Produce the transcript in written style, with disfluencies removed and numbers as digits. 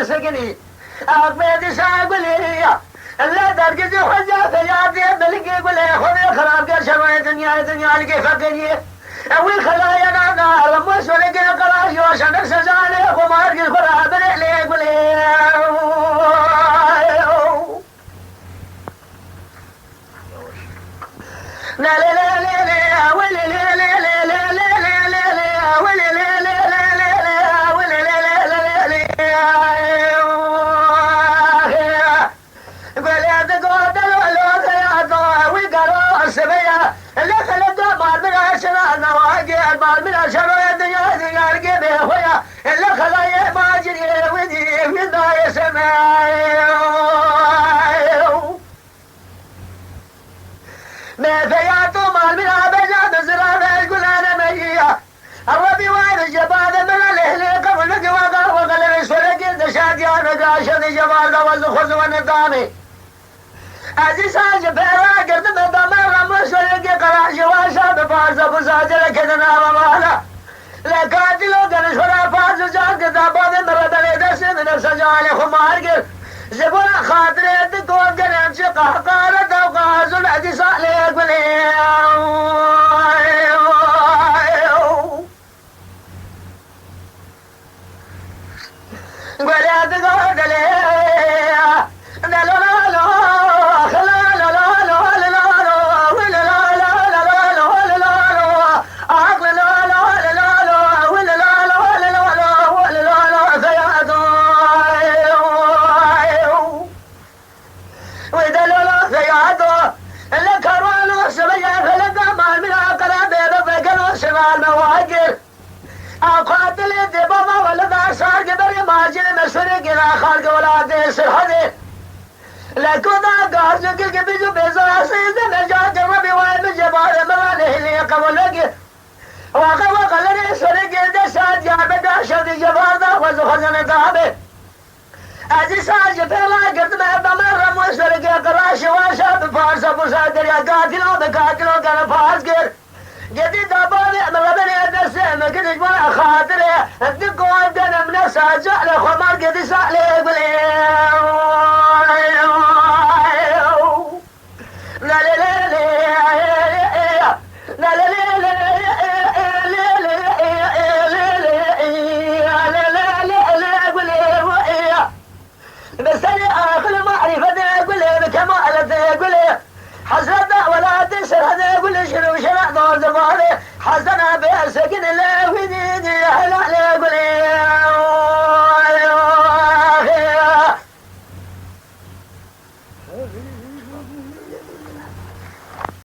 سكني أقبل ساقولي لا تركز وخزا فياتي بلقي قولي خذي خراب قال شروي دنيا لقي فقري أوي خلايا نانا لمس ولقي قراش وشان نفسزاني وما أرقي الخراب بلقي قولي لا لا لا لا لا ولا لا لا لا لا لا لا لا ولا لا لا لا لا لا ولا لا لا لا لا قول يا تقول دلولو ثياتو ويقروا السبيا اللي خلدوا مال من عشرة نواقي المال من عشرة الدنيا ذي القبي خويا اللي خلايا ما جري ودي من ذا يسمع ما فياتو مال من عبجات زرابة يقول أنا مية الربي وين الجبال من الهلي قبل قواقع وقلب سرق الدشاد يا نقاشة الجبال قبل خذ ونظامي عزيز الجبال قرد مدامر رمسرق قراش واشا بفارس أبو ساجر كدنا ومالا لكاتلو قرش ولا فارس جان كتابات مردني دسن نفس جالي خمار زبون خاطر تقول قرم شقه قارت وقاز العدي صالح قلي قلي تقول قلي لا لا لا لا لا لا لا أقاتل الدبابة ولا صار قبل ما جل مسرق إلى خارج ولا ديسر هذه لكن قارجك القبيز بيزا سيد نجاة الربي وين جبال ماله اللي قبل لقي وقال سرق الدسات يا بدا شد جبال ذا وزخزن ذهبه أجي ساج فيلا قد ما بمر مسرق قراش واشاب فارس أبو سادر يا قاتلوا كان فارس قر جديد دابوني مربني أدرسه ما كنتش ولا خاطري الدقوا عندنا من ساجع له خمار قد سألي يقولي لا لا لا لا لا لا بس أنا آخر معرفة يقول بكمالة يقول حسرة ولا تنسر هذا يقول شنو شرع دور زماني حسنا بها سكن الله وديني هلا يقول